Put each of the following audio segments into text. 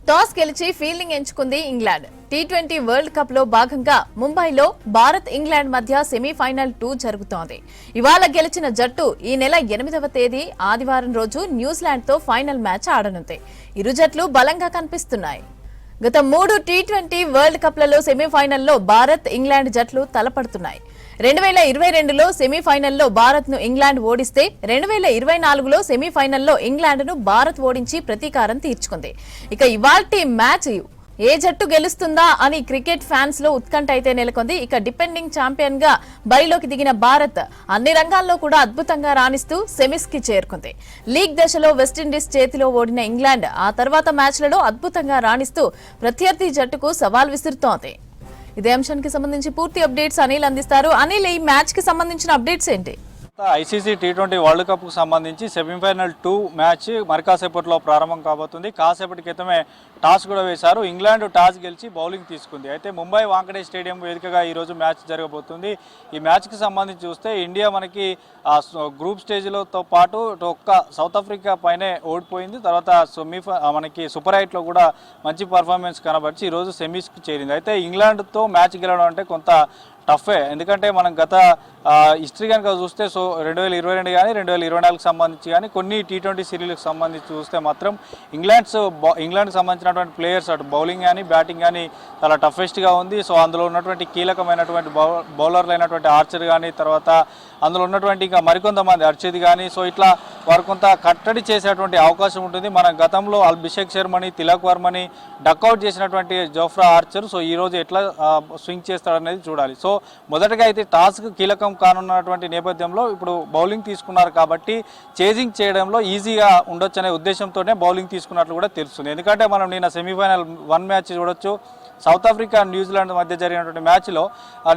Toss గెలిచి fielding ఎంచుకుంది England. T20 world cup లో భాగంగా ముంబైలో భారత్ ఇంగ్లాండ్ మధ్య సెమీఫైనల్ 2 జరుగుతోంది. ఇవాళ గెలిచిన జట్టు ఈ నెల 8వ తేదీ ఆదివారం రోజు న్యూజిలాండ్ తో ఫైనల్ మ్యాచ్ ఆడనుంది. ఇరు జట్లు బలంగా కనిపిస్తున్నాయి. గత 3 టీ20 వరల్డ్ కప్లలో సెమీఫైనల్లో భారత్ ఇంగ్లాండ్ జట్లు తలపడుతున్నాయి. 2022లో సెమీఫైనల్లో భారత్ ను ఇంగ్లాండ్ ఓడిస్తే 2024లో సెమీఫైనల్లో ఇంగ్లాండ్ ను భారత్ ఓడించి ప్రతీకారం తీర్చుకుంది. ఇక ఇవాల్టి మ్యాచ్ ఏ జట్టు గెలుస్తుందా అని క్రికెట్ ఫ్యాన్స్ లో ఉత్కంఠ అయితే నెలకొంది. ఇక డిపెండింగ్ ఛాంపియన్ గా బరిలోకి దిగిన భారత్ అన్ని రంగాల్లో కూడా అద్భుతంగా రాణిస్తూ సెమీస్ కి చేరుకుంది. లీగ్ దశలో వెస్టిండీస్ చేతిలో ఓడిన ఇంగ్లాండ్ ఆ తర్వాత మ్యాచ్లలో అద్భుతంగా రాణిస్తూ ప్రత్యర్థి జట్టుకు సవాల్ విసురుతోంది. ఇదే అంశానికి సంబంధించి పూర్తి అప్డేట్స్ అనిల్ అందిస్తారు. అనిల్, ఈ మ్యాచ్ కి సంబంధించిన అప్డేట్స్ ఏంటి? ఐసీసీ టీ20 వరల్డ్ కప్కు సంబంధించి సెమీఫైనల్ 2 మ్యాచ్ మరి కాసేపట్లో ప్రారంభం కాబోతుంది. కాసేపటి క్రితమే టాస్ కూడా వేశారు. ఇంగ్లాండ్ టాస్ గెలిచి బౌలింగ్ తీసుకుంది. అయితే ముంబై వాంకడే స్టేడియం వేదికగా ఈరోజు మ్యాచ్ జరగబోతుంది. ఈ మ్యాచ్కి సంబంధించి చూస్తే ఇండియా మనకి గ్రూప్ స్టేజ్లతో పాటు ఒక్క సౌత్ ఆఫ్రికా పైనే ఓడిపోయింది. తర్వాత మనకి సూపర్ 8లో కూడా మంచి పర్ఫార్మెన్స్ కనబరిచి ఈరోజు సెమీస్కి చేరింది. అయితే ఇంగ్లాండ్తో మ్యాచ్ గెలవడం అంటే కొంత టఫే. ఎందుకంటే మనం గత హిస్టరీ కనుక చూస్తే 2022 కానీ 2024కి సంబంధించి కానీ కొన్ని టీ20 సిరీస్కి సంబంధించి చూస్తే మాత్రం ఇంగ్లాండ్కి సంబంధించినటువంటి ప్లేయర్స్ అటు బౌలింగ్ కానీ బ్యాటింగ్ కానీ చాలా టఫెస్ట్గా ఉంది. సో అందులో ఉన్నటువంటి కీలకమైనటువంటి బౌలర్లు అయినటువంటి ఆర్చర్ కానీ, తర్వాత అందులో ఉన్నటువంటి ఇంకా మరికొంతమంది అర్షద్ కానీ, సో ఇట్లా వారు కొంత కట్టడి చేసేటువంటి అవకాశం ఉంటుంది. మన గతంలో అభిషేక్ శర్మని, తిలక్ వర్మని డక్అవుట్ చేసినటువంటి జోఫ్రా ఆర్చర్ సో ఈరోజు ఎట్లా స్వింగ్ చేస్తాడనేది చూడాలి. సో మొదటగా అయితే టాస్క్ కీలకం కానున్నటువంటి నేపథ్యంలో ఇప్పుడు బౌలింగ్ తీసుకున్నారు కాబట్టి చేజింగ్ చేయడంలో ఈజీగా ఉండొచ్చు అనే ఉద్దేశంతోనే బౌలింగ్ తీసుకున్నట్లు కూడా తెలుస్తుంది. ఎందుకంటే మనం నిన్న సెమీఫైనల్ 1 మ్యాచ్ చూడొచ్చు. సౌత్ ఆఫ్రికా న్యూజిలాండ్ మధ్య జరిగినటువంటి మ్యాచ్లో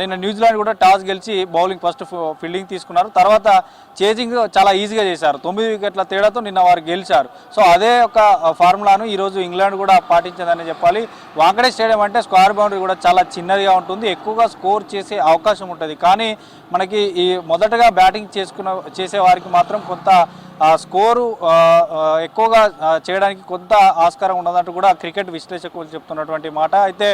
నిన్న న్యూజిలాండ్ కూడా టాస్ గెలిచి బౌలింగ్ ఫస్ట్ ఫీల్డింగ్ తీసుకున్నారు. తర్వాత చేజింగ్ చాలా ఈజీగా చేశారు. 9 వికెట్ల తేడాతో నిన్న వారు గెలిచారు. సో అదే ఒక ఫార్ములాను ఈరోజు ఇంగ్లాండ్ కూడా పాటించిందని చెప్పాలి. వాంకడే స్టేడియం అంటే స్క్వేర్ బౌండరీ కూడా చాలా చిన్నదిగా ఉంటుంది. ఎక్కువగా స్కోర్ చేసే అవకాశం ఉంటుంది. కానీ మనకి ఈ మొదటగా బ్యాటింగ్ చేసే వారికి మాత్రం కొంత స్కోరు ఎక్కువగా చేయడానికి కొంత ఆస్కారం ఉన్నదంటూ కూడా క్రికెట్ విశ్లేషకులు చెప్తున్నటువంటి మాట. అయితే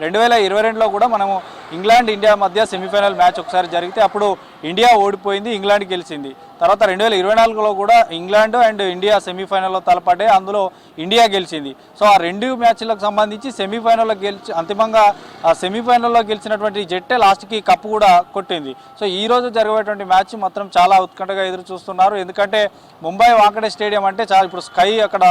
2022లో కూడా మనము ఇంగ్లాండ్ ఇండియా మధ్య సెమీఫైనల్ మ్యాచ్ ఒకసారి జరిగితే అప్పుడు ఇండియా ఓడిపోయింది, ఇంగ్లాండ్ గెలిచింది. తర్వాత 2024లో కూడా ఇంగ్లాండ్ అండ్ ఇండియా సెమీఫైనల్లో తలపడ్డాయి, అందులో ఇండియా గెలిచింది. సో ఆ 2 మ్యాచ్లకు సంబంధించి సెమీఫైనల్లో అంతిమంగా సెమీఫైనల్లో గెలిచినటువంటి జట్టే లాస్ట్కి కప్పు కూడా కొట్టింది. సో ఈరోజు జరిగేటువంటి మ్యాచ్ మాత్రం చాలా ఉత్కంఠగా ఎదురు చూస్తున్నారు. ఎందుకంటే ముంబై వాంకడే స్టేడియం అంటే చాలా ఇప్పుడు స్కై అక్కడ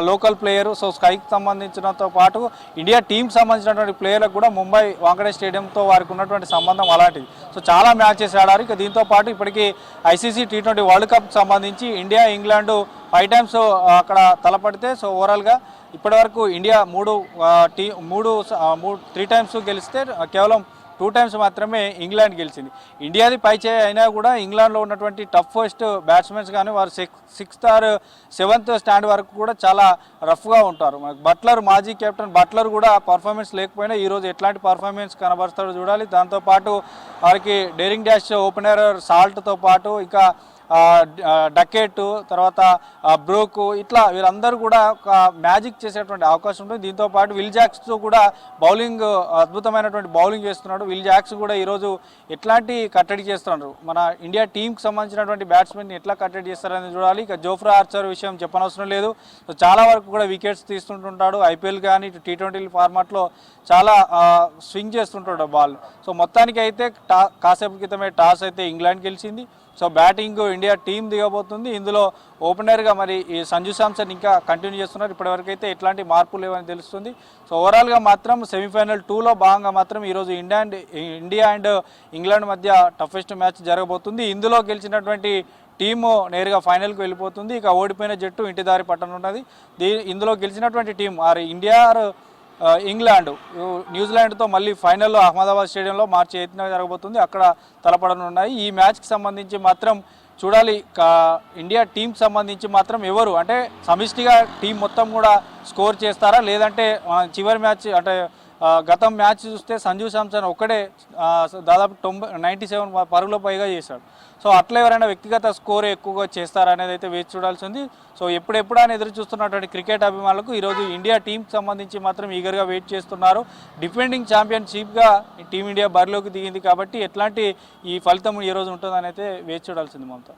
లోకల్ ప్లేయరు. సో స్కైకి సంబంధించినంతో పాటు ఇండియా టీంకి సంబంధించినటువంటి ప్లేయర్లకు కూడా ముంబై వాంకడే స్టేడియంతో వారికి ఉన్నటువంటి సంబంధం అలాంటిది. సో చాలా మ్యాచెస్ ఆడారు. ఇక దీంతో పాటు ఇప్పటికీ ఐసీసీ టీ20 వరల్డ్ కప్కి సంబంధించి ఇండియా ఇంగ్లాండ్ 5 టైమ్స్ అక్కడ తలపడితే సో ఓవరాల్గా ఇప్పటివరకు ఇండియా 3 టైమ్స్ గెలిస్తే కేవలం 2 టైమ్స్ మాత్రమే ఇంగ్లాండ్ గెలిచింది. ఇండియాది పైచేయి అయినా కూడా ఇంగ్లాండ్లో ఉన్నటువంటి టఫెస్ట్ బ్యాట్స్మెన్స్ కానీ వారు 6th or 7th స్టాండ్ వరకు కూడా చాలా రఫ్గా ఉంటారు. బట్లర్, మాజీ కెప్టెన్ బట్లర్ కూడా పర్ఫార్మెన్స్ లేకపోయినా ఈరోజు ఎట్లాంటి పర్ఫార్మెన్స్ కనబరుస్తాడో చూడాలి. దాంతోపాటు వారికి డేరింగ్ డాష్ ఓపెనర్ సాల్ట్తో పాటు ఇంకా డకెట్, తర్వాత బ్రోక్, ఇట్లా వీరందరూ కూడా ఒక మ్యాజిక్ చేసేటువంటి అవకాశం ఉంటుంది. దీంతోపాటు విల్ జాక్స్తో కూడా బౌలింగ్ అద్భుతమైనటువంటి బౌలింగ్ చేస్తున్నాడు. విల్ జాక్స్ కూడా ఈరోజు ఎట్లాంటి కట్టడి చేస్తున్నారు, మన ఇండియా టీంకి సంబంధించినటువంటి బ్యాట్స్మెన్ ఎట్లా కట్టడి చేస్తారని చూడాలి. ఇక జోఫ్రా ఆర్చర్ విషయం చెప్పనవసరం లేదు. సో చాలా వరకు కూడా వికెట్స్ తీస్తుంటుంటాడు. ఐపీఎల్ కానీ టీ20 ఫార్మాట్లో చాలా స్వింగ్ చేస్తుంటాడు బాల్. సో మొత్తానికి అయితే కాసేపు క్రితమే టాస్ అయితే ఇంగ్లాండ్ గెలిచింది. సో బ్యాటింగ్ ఇండియా టీం దిగబోతుంది. ఇందులో ఓపెనర్గా మరి ఈ సంజు శాంసన్ ఇంకా కంటిన్యూ చేస్తున్నారు. ఇప్పటివరకు అయితే ఎట్లాంటి మార్పులు లేవని తెలుస్తుంది. సో ఓవరాల్గా మాత్రం సెమీఫైనల్ 2లో భాగంగా మాత్రం ఈరోజు ఇండియా అండ్ ఇంగ్లాండ్ మధ్య టఫెస్ట్ మ్యాచ్ జరగబోతుంది. ఇందులో గెలిచినటువంటి టీము నేరుగా ఫైనల్కి వెళ్ళిపోతుంది. ఇక ఓడిపోయిన జట్టు ఇంటిదారి పట్టనున్నది. ఇందులో గెలిచినటువంటి టీం ఇండియా ఇంగ్లాండ్ న్యూజిలాండ్తో మళ్ళీ ఫైనల్లో అహ్మదాబాద్ స్టేడియంలో మార్చి 8న జరగబోతుంది. అక్కడ తలపడనున్నాయి. ఈ మ్యాచ్కి సంబంధించి మాత్రం చూడాలి. ఇండియా టీంకి సంబంధించి మాత్రం ఎవరు అంటే సమిష్టిగా టీం మొత్తం కూడా స్కోర్ చేస్తారా, లేదంటే చివరి మ్యాచ్ అంటే గతం మ్యాచ్ చూస్తే సంజు శాంసన్ ఒక్కడే దాదాపు 97 పరుగుల పైగా చేశాడు. సో అట్లా ఎవరైనా వ్యక్తిగత స్కోర్ ఎక్కువగా చేస్తారనేది అయితే వేచి చూడాల్సింది. సో ఎప్పుడెప్పుడు అని ఎదురు చూస్తున్నటువంటి క్రికెట్ అభిమానులకు ఈరోజు ఇండియా టీంకి సంబంధించి మాత్రం ఈగర్గా వెయిట్ చేస్తున్నారు. డిఫెండింగ్ ఛాంపియన్షిప్గా టీమిండియా బరిలోకి దిగింది కాబట్టి ఎట్లాంటి ఈ ఫలితం ఈ రోజు ఉంటుందని అయితే వేచి చూడాల్సింది మమతా.